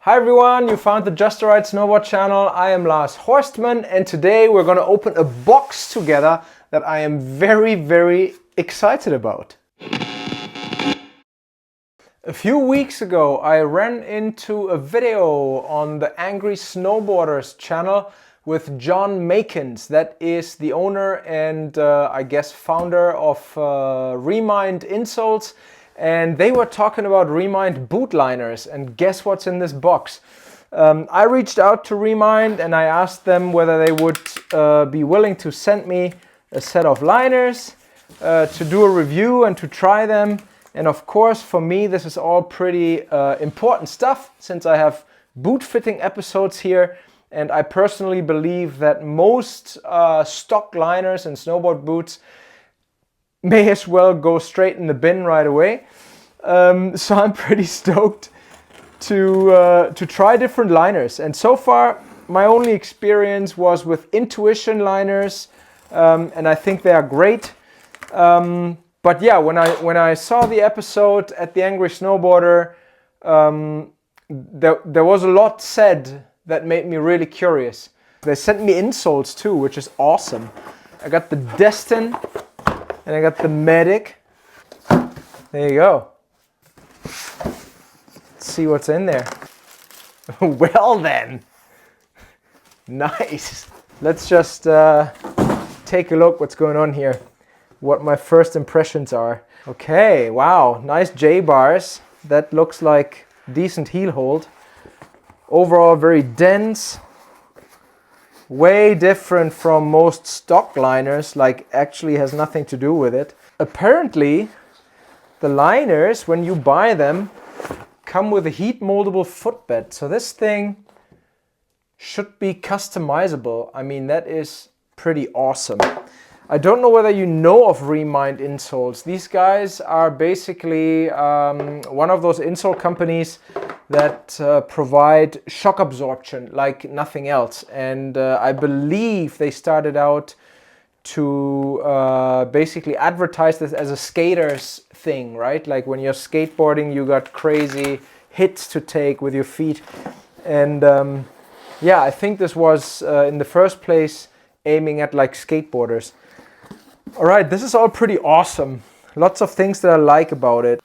Hi everyone, you found the JUSTPADRIDE Snowboard channel. I am Lars Horstman and today we're going to open a box together that I am very excited about. A few weeks ago I ran into a video on the Angry Snowboarders channel with John Makins, that is the owner and I guess founder of Remind Insoles. And they were talking about Remind boot liners, and guess what's in this box? I reached out to Remind and I asked them whether they would be willing to send me a set of liners to do a review and to try them. And of course, for me, this is all pretty important stuff since I have boot fitting episodes here. And I personally believe that most stock liners and snowboard boots may as well go straight in the bin right away. So I'm pretty stoked to try different liners. And so far, my only experience was with Intuition liners, and I think they are great. But yeah, when I saw the episode at the Angry Snowboarder, there was a lot said that made me really curious. They sent me insoles too, which is awesome. I got the Destin and I got the Medic. There you go. Let's see what's in there. Well then. Nice. Let's just take a look what's going on here. What my first impressions are. Okay, wow, nice J-bars. That looks like decent heel hold. Overall very dense. Way different from most stock liners, like actually has nothing to do with it. Apparently, the liners, when you buy them, come with a heat moldable footbed. So this thing should be customizable. I mean, that is pretty awesome. I don't know whether you know of Remind insoles. These guys are basically one of those insole companies that provide shock absorption like nothing else. And I believe they started out to basically advertise this as a skater's thing, right? Like when you're skateboarding, you got crazy hits to take with your feet. And yeah, I think this was in the first place aiming at like skateboarders. All right, this is all pretty awesome. Lots of things that I like about it.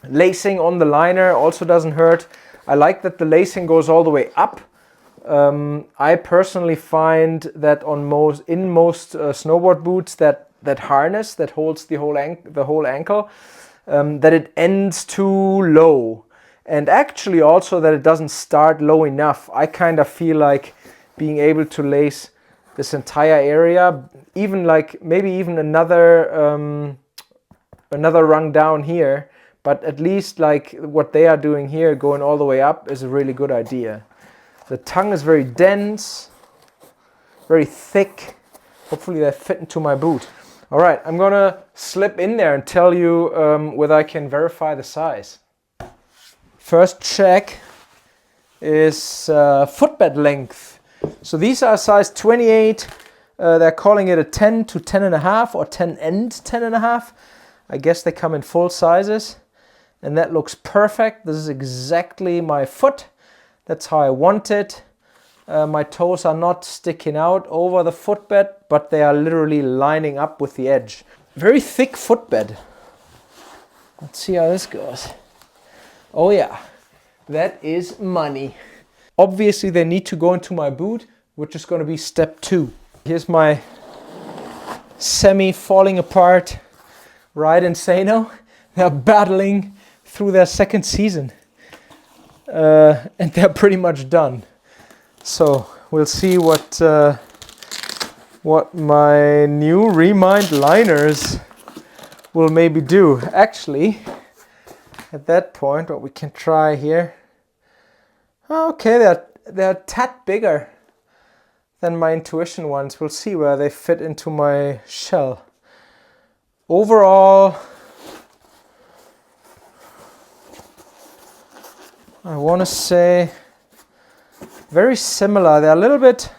Lacing on the liner also doesn't hurt. I like that the lacing goes all the way up. I personally find that in most snowboard boots that harness that holds the whole ankle, that it ends too low, and actually also that it doesn't start low enough. I kind of feel like being able to lace this entire area, even like maybe even another rung down here, but at least like what they are doing here, going all the way up, is a really good idea. The tongue is very dense, very thick. Hopefully they fit into my boot. All right, I'm gonna slip in there and tell you whether I can verify the size. First check is footbed length. So these are size 28. They're calling it a 10 to 10.5 or 10 and 10.5. I guess they come in full sizes. And that looks perfect. This is exactly my foot. That's how I want it. My toes are not sticking out over the footbed, but they are literally lining up with the edge. Very thick footbed. Let's see how this goes. Oh yeah, that is money. Obviously they need to go into my boot, which is going to be step 2. Here's my semi falling apart Ride Insano. They're battling through their second season. And they're pretty much done. So we'll see what my new Remind liners will maybe do. Actually, at that point, what we can try here. Okay, they're a tad bigger than my Intuition ones. We'll see where they fit into my shell. Overall, I want to say very similar. They're a little bit,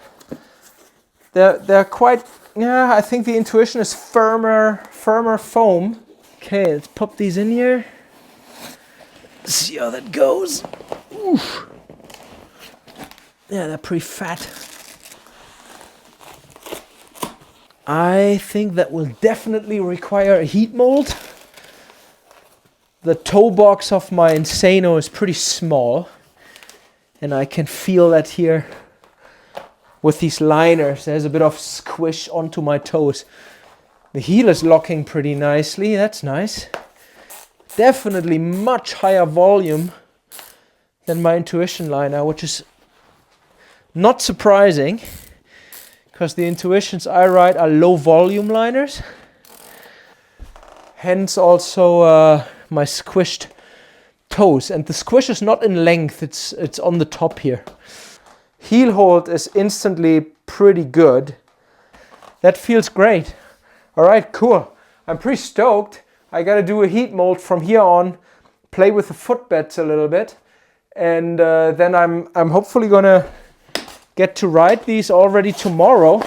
they're quite, yeah, I think the Intuition is firmer foam. Okay, let's pop these in here. See how that goes. Oof. Yeah, they're pretty fat. I think that will definitely require a heat mold. The toe box of my Insano is pretty small, and I can feel that here with these liners. There's a bit of squish onto my toes. The heel is locking pretty nicely. That's nice. Definitely much higher volume than my Intuition liner, which is not surprising because the Intuitions I ride are low volume liners. Hence also my squished toes. And the squish is not in length, it's on the top here. Heel hold is instantly pretty good. That feels great. All right, cool. I'm pretty stoked. I gotta do a heat mold from here on, play with the footbeds a little bit, and then I'm hopefully gonna get to ride these already tomorrow.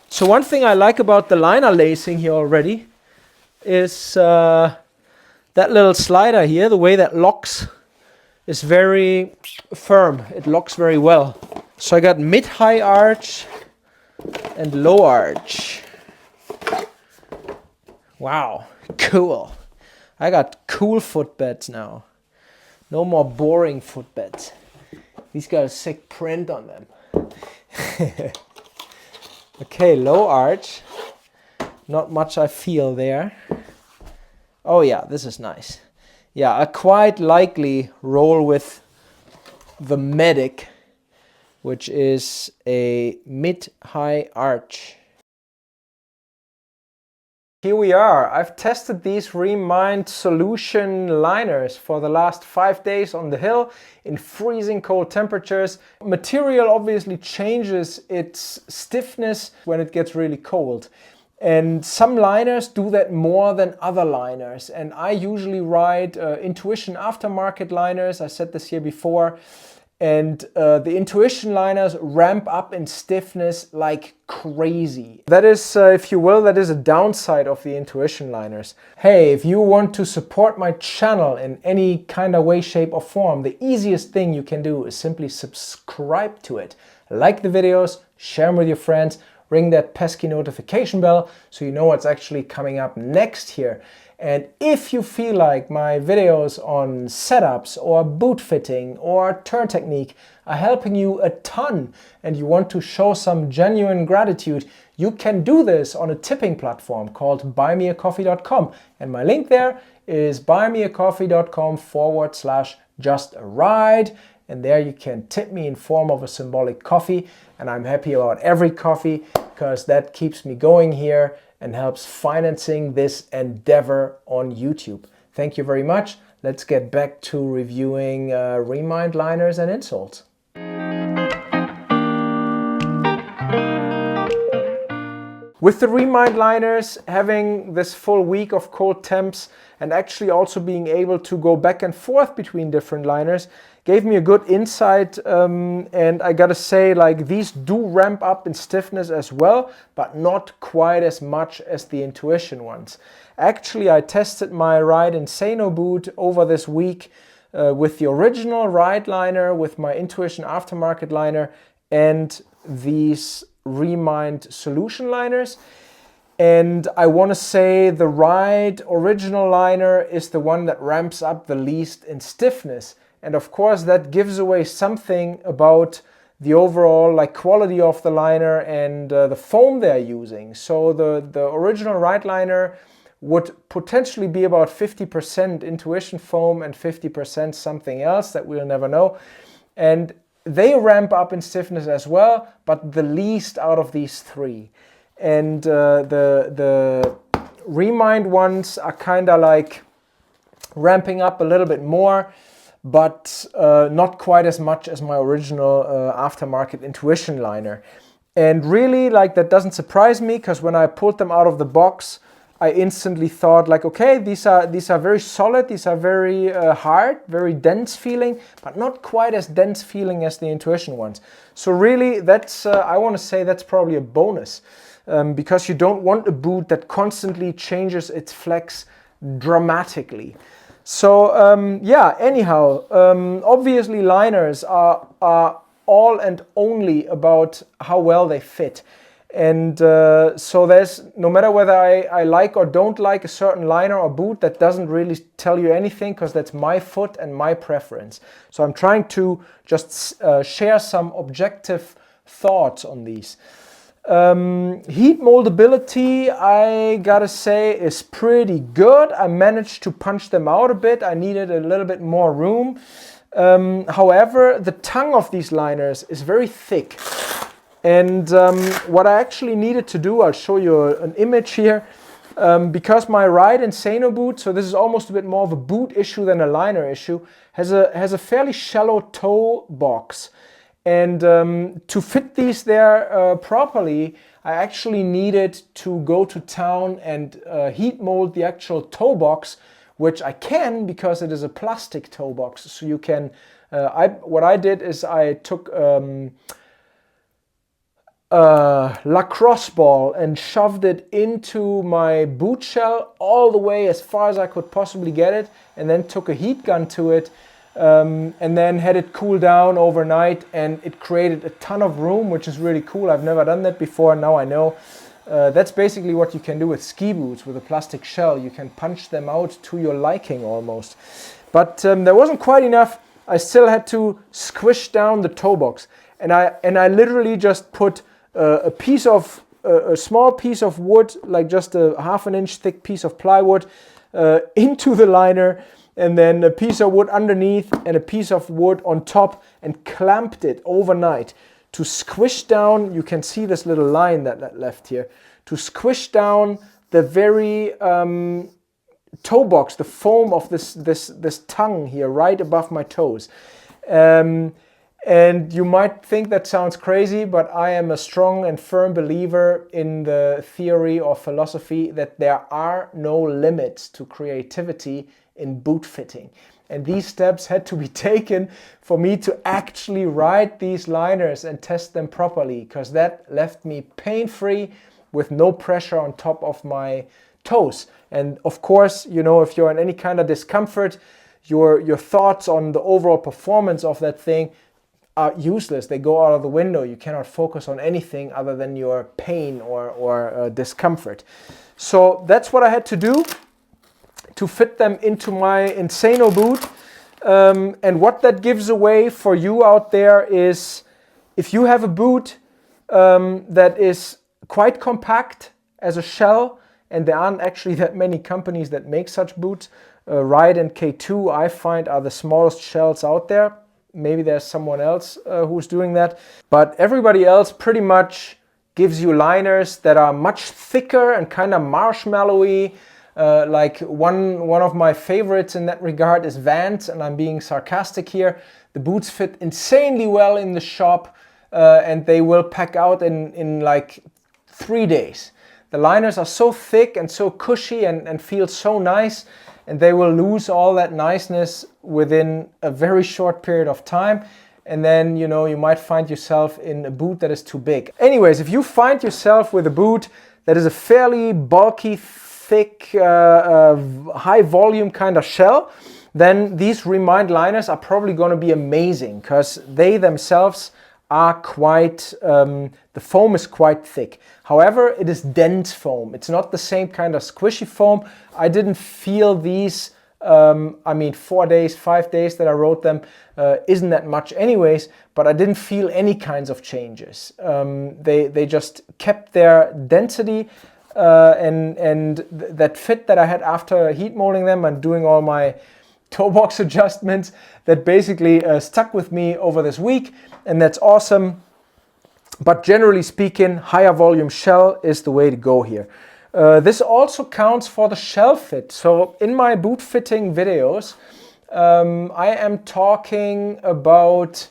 So one thing I like about the liner lacing here already is that little slider here, the way that locks is very firm. It locks very well. So I got mid-high arch and low arch. Wow, cool. I got cool footbeds now. No more boring footbeds. These got a sick print on them. Okay, low arch. Not much I feel there. Oh yeah, this is nice. Yeah, I quite likely roll with the Medic, which is a mid-high arch. Here we are. I've tested these Remind Solution liners for the last 5 days on the hill in freezing cold temperatures. Material obviously changes its stiffness when it gets really cold. And some liners do that more than other liners. And I usually ride Intuition aftermarket liners. I said this here before. And the Intuition liners ramp up in stiffness like crazy. That is, if you will, that is a downside of the Intuition liners. Hey, if you want to support my channel in any kind of way, shape or form, the easiest thing you can do is simply subscribe to it. Like the videos, share them with your friends, ring that pesky notification bell so you know what's actually coming up next here. And if you feel like my videos on setups or boot fitting or turn technique are helping you a ton and you want to show some genuine gratitude, you can do this on a tipping platform called buymeacoffee.com. And my link there is buymeacoffee.com/justaride. And there you can tip me in form of a symbolic coffee. And I'm happy about every coffee because that keeps me going here and helps financing this endeavor on YouTube. Thank you very much. Let's get back to reviewing Remind liners and insoles. With the Remind liners, having this full week of cold temps and actually also being able to go back and forth between different liners gave me a good insight, and I gotta say, like, these do ramp up in stiffness as well, but not quite as much as the Intuition ones. Actually, I tested my Ride Insano boot over this week with the original Ride liner, with my Intuition aftermarket liner, and these Remind Solution liners. And I want to say the Ride original liner is the one that ramps up the least in stiffness. And of course that gives away something about the overall quality of the liner and the foam they're using. So the original Ride liner would potentially be about 50% Intuition foam and 50% something else that we'll never know. And they ramp up in stiffness as well, but the least out of these three. And the Remind ones are kind of like ramping up a little bit more, but not quite as much as my original aftermarket Intuition liner. And really, that doesn't surprise me, because when I pulled them out of the box, I instantly thought okay, these are very solid, these are very hard, very dense feeling, but not quite as dense feeling as the Intuition ones. So really, that's I want to say that's probably a bonus, because you don't want a boot that constantly changes its flex dramatically. So yeah, anyhow, obviously liners are all and only about how well they fit. And so there's, no matter whether I like or don't like a certain liner or boot, that doesn't really tell you anything, because that's my foot and my preference. So I'm trying to just share some objective thoughts on these. Heat moldability, I gotta say, is pretty good. I managed to punch them out a bit. I needed a little bit more room. However, the tongue of these liners is very thick. And what I actually needed to do, I'll show you an image here, because my Ride Insano boot, so this is almost a bit more of a boot issue than a liner issue, has a fairly shallow toe box. And to fit these there properly, I actually needed to go to town and heat mold the actual toe box, which I can because it is a plastic toe box. So you can, what I did is I took lacrosse ball and shoved it into my boot shell all the way as far as I could possibly get it, and then took a heat gun to it, and then had it cool down overnight, and it created a ton of room, which is really cool. I've never done that before, now I know. That's basically what you can do with ski boots with a plastic shell. You can punch them out to your liking almost. But there wasn't quite enough. I still had to squish down the toe box, and I literally just put a small piece of wood, like just a 1/2 inch thick piece of plywood, into the liner, and then a piece of wood underneath and a piece of wood on top, and clamped it overnight to squish down. You can see this little line that left here, to squish down the very toe box, the foam of this tongue here right above my toes. And you might think that sounds crazy, but I am a strong and firm believer in the theory or philosophy that there are no limits to creativity in boot fitting. And these steps had to be taken for me to actually ride these liners and test them properly, because that left me pain-free with no pressure on top of my toes. And of course, you know, if you're in any kind of discomfort, your thoughts on the overall performance of that thing are useless. They go out of the window. You cannot focus on anything other than your pain or discomfort. So that's what I had to do to fit them into my Insano boot. And what that gives away for you out there is, if you have a boot that is quite compact as a shell, and there aren't actually that many companies that make such boots. Ride and K2, I find, are the smallest shells out there. Maybe there's someone else who's doing that. But everybody else pretty much gives you liners that are much thicker and kind of marshmallowy. Like one of my favorites in that regard is Vans, and I'm being sarcastic here. The boots fit insanely well in the shop, and they will pack out in like 3 days. The liners are so thick and so cushy and feel so nice, and they will lose all that niceness within a very short period of time. And then, you know, you might find yourself in a boot that is too big. Anyways, if you find yourself with a boot that is a fairly bulky, thick, high volume kind of shell, then these Remind liners are probably going to be amazing, because they themselves are quite, the foam is quite thick. However, it is dense foam. It's not the same kind of squishy foam. I didn't feel these, I mean, 4 days, 5 days that I rode them isn't that much anyways, but I didn't feel any kinds of changes. They just kept their density and that fit that I had after heat molding them and doing all my toe box adjustments, that basically stuck with me over this week, and that's awesome. But generally speaking, higher volume shell is the way to go here. This also counts for the shell fit. So in my boot fitting videos, I am talking about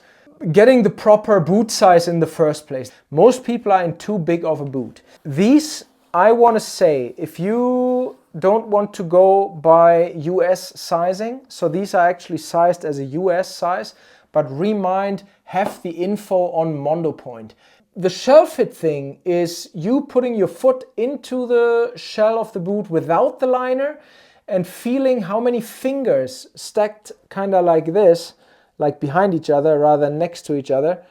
getting the proper boot size in the first place. Most people are in too big of a boot. These, I want to say, if you don't want to go by US sizing, so these are actually sized as a US size, but Remind have the info on mondopoint. The shell fit thing is you putting your foot into the shell of the boot without the liner and feeling how many fingers stacked kind of like this, like behind each other rather than next to each other,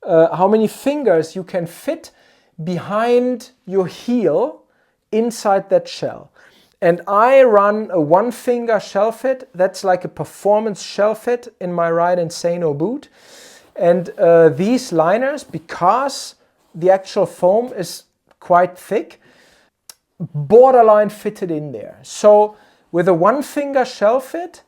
how many fingers you can fit behind your heel inside that shell. And I run a 1-finger shell fit. That's like a performance shell fit in my Ride Insano boot. And these liners, because the actual foam is quite thick, borderline fitted in there. So with a 1-finger shell fit,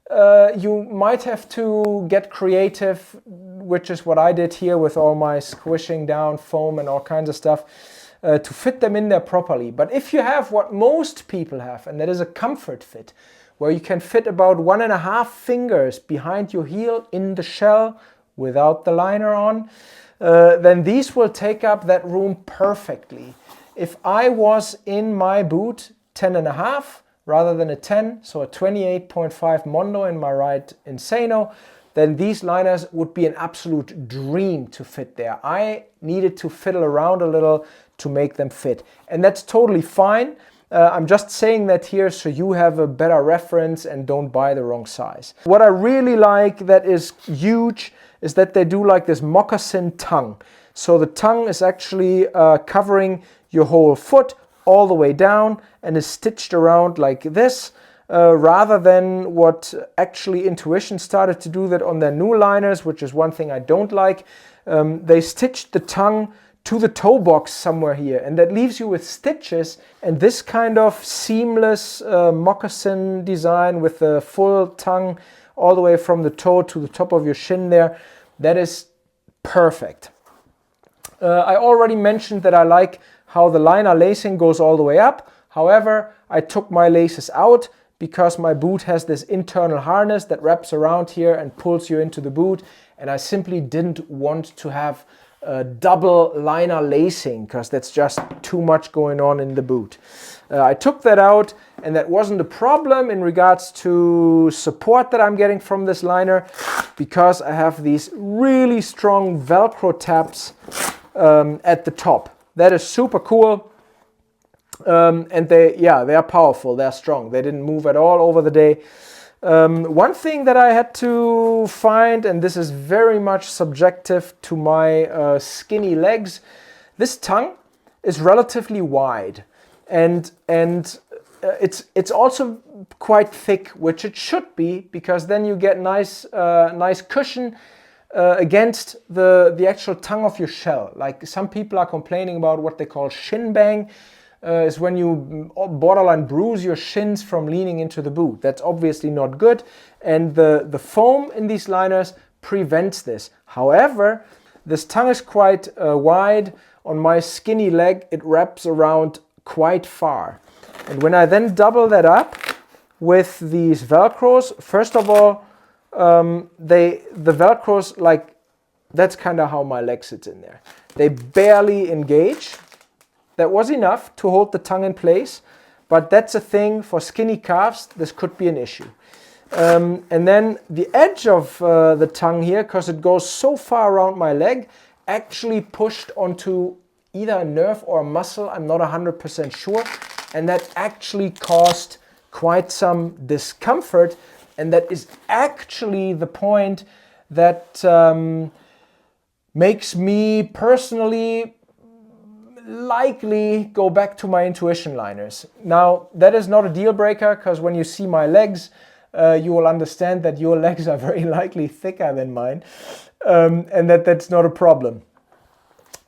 you might have to get creative, which is what I did here with all my squishing down foam and all kinds of stuff, to fit them in there properly. But if you have what most people have, and that is a comfort fit, where you can fit about 1.5 fingers behind your heel in the shell without the liner on, then these will take up that room perfectly. If I was in my boot 10.5 rather than a 10, so a 28.5 Mondo in my Ride Insano, then these liners would be an absolute dream to fit there. I needed to fiddle around a little to make them fit. And that's totally fine. I'm just saying that here so you have a better reference and don't buy the wrong size. What I really like that is huge is that they do like this moccasin tongue. So the tongue is actually covering your whole foot all the way down and is stitched around like this. Rather than what actually Intuition started to do that on their new liners, which is one thing I don't like. They stitched the tongue to the toe box somewhere here, and that leaves you with stitches. And this kind of seamless moccasin design with the full tongue all the way from the toe to the top of your shin there, that is perfect. I already mentioned that I like how the liner lacing goes all the way up. However, I took my laces out because my boot has this internal harness that wraps around here and pulls you into the boot, and I simply didn't want to have double liner lacing because that's just too much going on in the boot. I took that out, and that wasn't a problem in regards to support that I'm getting from this liner, because I have these really strong Velcro tabs at the top. That is super cool. And they are powerful, they're strong, they didn't move at all over the day. One thing that I had to find, and this is very much subjective to my skinny legs, this tongue is relatively wide, and it's also quite thick, which it should be, because then you get nice cushion against the actual tongue of your shell. Like some people are complaining about what they call shin bang. Is when you borderline bruise your shins from leaning into the boot. That's obviously not good, and the foam in these liners prevents this. However, this tongue is quite wide. On my skinny leg, it wraps around quite far. And when I then double that up with these Velcros, first of all, the Velcros, like, that's kind of how my leg sits in there. They barely engage. That was enough to hold the tongue in place, but that's a thing for skinny calves. This could be an issue. And then the edge of the tongue here, because it goes so far around my leg, actually pushed onto either a nerve or a muscle. I'm not 100% sure. And that actually caused quite some discomfort. And that is actually the point that makes me personally likely go back to my Intuition liners. Now, that is not a deal breaker, because when you see my legs, you will understand that your legs are very likely thicker than mine, and that's not a problem.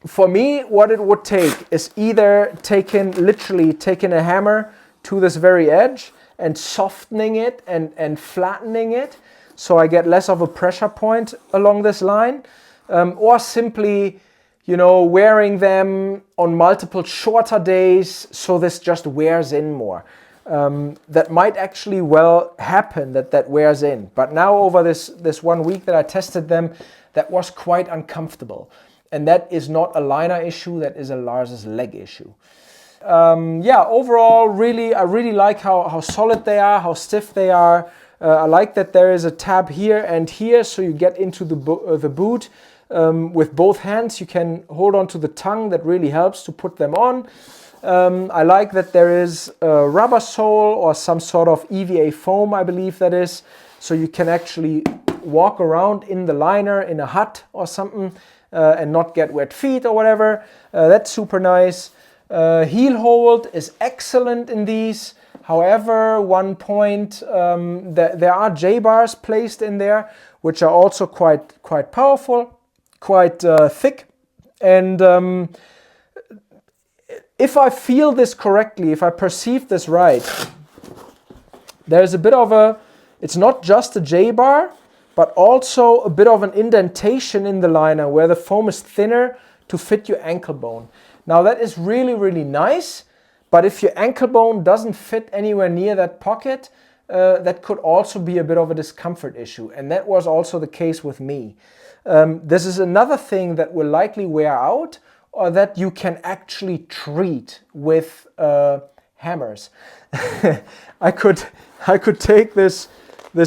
For me, what it would take is either literally taking a hammer to this very edge and softening it and flattening it so I get less of a pressure point along this line, or simply wearing them on multiple shorter days so this just wears in more. That might actually well happen, that wears in. But now over this 1 week that I tested them, that was quite uncomfortable. And that is not a liner issue, that is a Lars's leg issue. Overall, I really like how solid they are, how stiff they are. I like that there is a tab here and here, so you get into the boot. With both hands you can hold on to the tongue. That really helps to put them on. I like that there is a rubber sole or some sort of EVA foam, I believe that is, so you can actually walk around in the liner in a hut or something and not get wet feet or whatever. That's super nice. Heel hold is excellent in these. However, one point, there are J-bars placed in there, which are also quite powerful, quite thick. And if I feel this correctly, if I perceive this right, there's a bit of a, it's not just a J-bar, but also a bit of an indentation in the liner where the foam is thinner to fit your ankle bone. Now that is really, really nice, but if your ankle bone doesn't fit anywhere near that pocket, that could also be a bit of a discomfort issue. And that was also the case with me. This is another thing that will likely wear out, or that you can actually treat with hammers. I could take this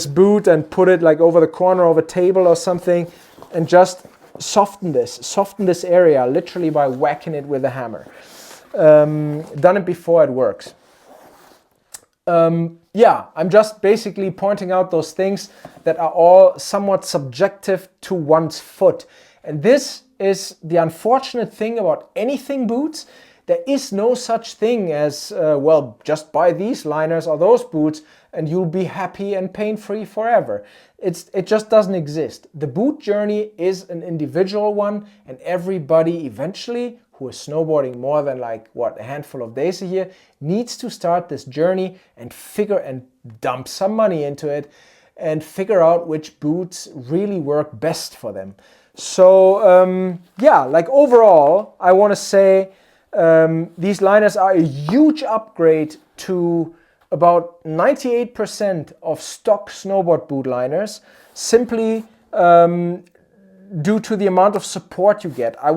boot and put it like over the corner of a table or something and just soften this area literally by whacking it with a hammer. Done it before, it works. Yeah, I'm just basically pointing out those things that are all somewhat subjective to one's foot. And this is the unfortunate thing about anything boots. There is no such thing as, well, just buy these liners or those boots and you'll be happy and pain-free forever. It just doesn't exist. The boot journey is an individual one, and everybody eventually who is snowboarding more than like, what, a handful of days a year, needs to start this journey and figure and dump some money into it and figure out which boots really work best for them. So yeah, like overall, I want to say these liners are a huge upgrade to about 98% of stock snowboard boot liners, simply due to the amount of support you get. I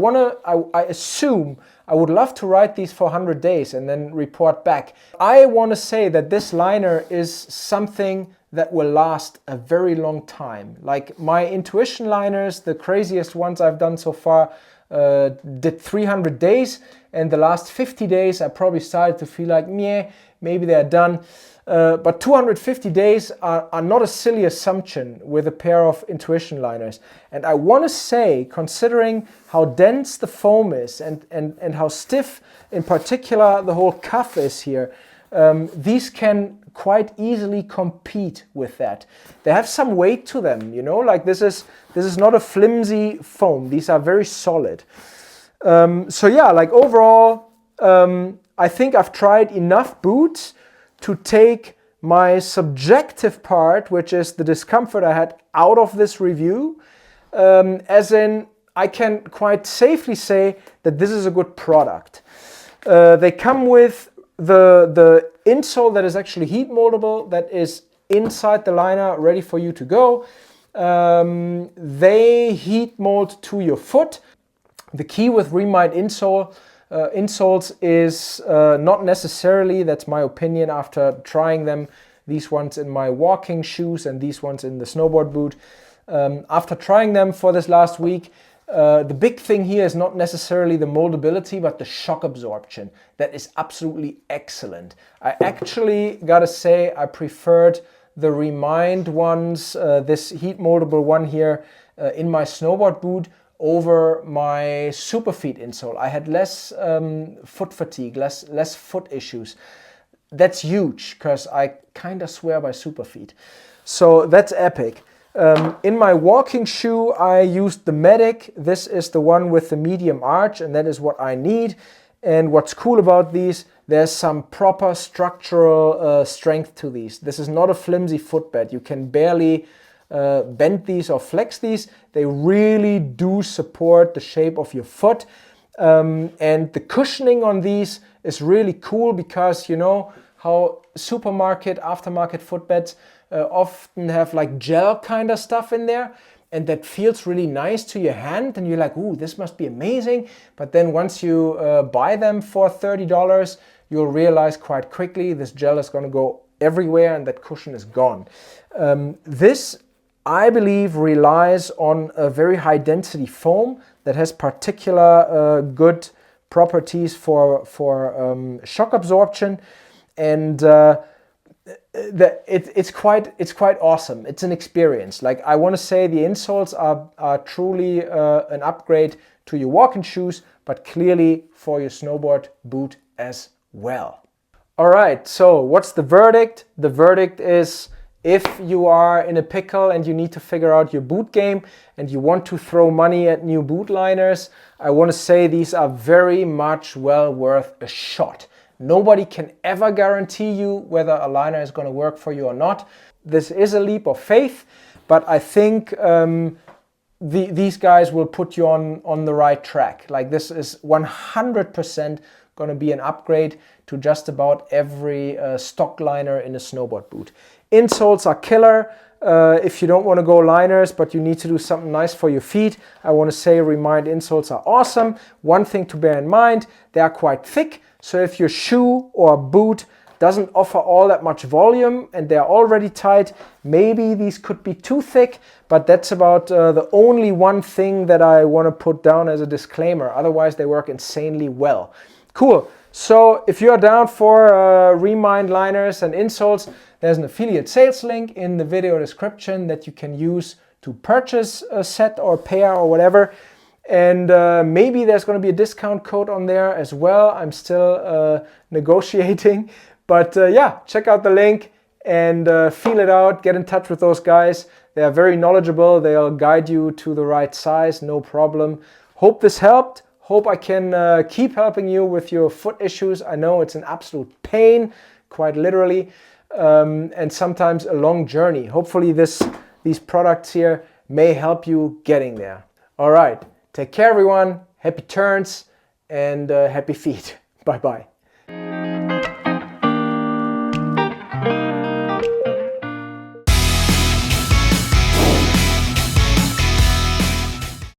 assume I would love to ride these for 100 days and then report back. I want to say that this liner is something that will last a very long time. Like my Intuition liners, the craziest ones I've done so far, did 300 days, and the last 50 days I probably started to feel like, meh, maybe they're done. But 250 days are not a silly assumption with a pair of Intuition liners. And I want to say, considering how dense the foam is and how stiff, in particular, the whole cuff is here, these can quite easily compete with that. They have some weight to them, you know, like this is not a flimsy foam. These are very solid. So yeah, like overall, I think I've tried enough boots to take my subjective part, which is the discomfort I had, out of this review. As in, I can quite safely say that this is a good product. They come with the insole that is actually heat moldable, that is inside the liner, ready for you to go. They heat mold to your foot. The key with Remind insoles is not necessarily, that's my opinion after trying them, these ones in my walking shoes and these ones in the snowboard boot. After trying them for this last week, the big thing here is not necessarily the moldability, but the shock absorption. That is absolutely excellent. I actually gotta say I preferred the Remind ones, this heat moldable one here in my snowboard boot over my Superfeet insole. I had less foot fatigue, less foot issues. That's huge because I kind of swear by Superfeet. So that's epic. In my walking shoe, I used the Medic. This is the one with the medium arch, and that is what I need. And what's cool about these, there's some proper structural strength to these. This is not a flimsy footbed. You can barely bend these or flex these. They really do support the shape of your foot. And the cushioning on these is really cool because you know how supermarket, aftermarket footbeds often have like gel kind of stuff in there, and that feels really nice to your hand and you're like, ooh, this must be amazing. But then once you buy them for $30, you'll realize quite quickly this gel is going to go everywhere and that cushion is gone. This, I believe, relies on a very high density foam that has particular good properties for shock absorption. And it's quite awesome. It's an experience. Like, I want to say the insoles are truly an upgrade to your walking shoes, but clearly for your snowboard boot as well. All right, so what's the verdict? The verdict is, if you are in a pickle and you need to figure out your boot game and you want to throw money at new boot liners, I want to say these are very much well worth a shot. Nobody can ever guarantee you whether a liner is going to work for you or not. This is a leap of faith, but I think these guys will put you on the right track. Like, this is 100% going to be an upgrade to just about every stock liner in a snowboard boot. Insoles are killer. If you don't want to go liners, but you need to do something nice for your feet, I want to say Remind insoles are awesome. One thing to bear in mind, they are quite thick. So if your shoe or boot doesn't offer all that much volume and they're already tight, maybe these could be too thick, but that's about the only one thing that I want to put down as a disclaimer. Otherwise, they work insanely well. Cool. So if you're down for Remind liners and insoles, there's an affiliate sales link in the video description that you can use to purchase a set or pair or whatever. And maybe there's going to be a discount code on there as well. I'm still negotiating. But yeah, check out the link and feel it out. Get in touch with those guys. They are very knowledgeable. They'll guide you to the right size, no problem. Hope this helped. Hope I can keep helping you with your foot issues. I know it's an absolute pain, quite literally, and sometimes a long journey. Hopefully these products here may help you getting there. All right, take care everyone, happy turns and happy feet. Bye-bye.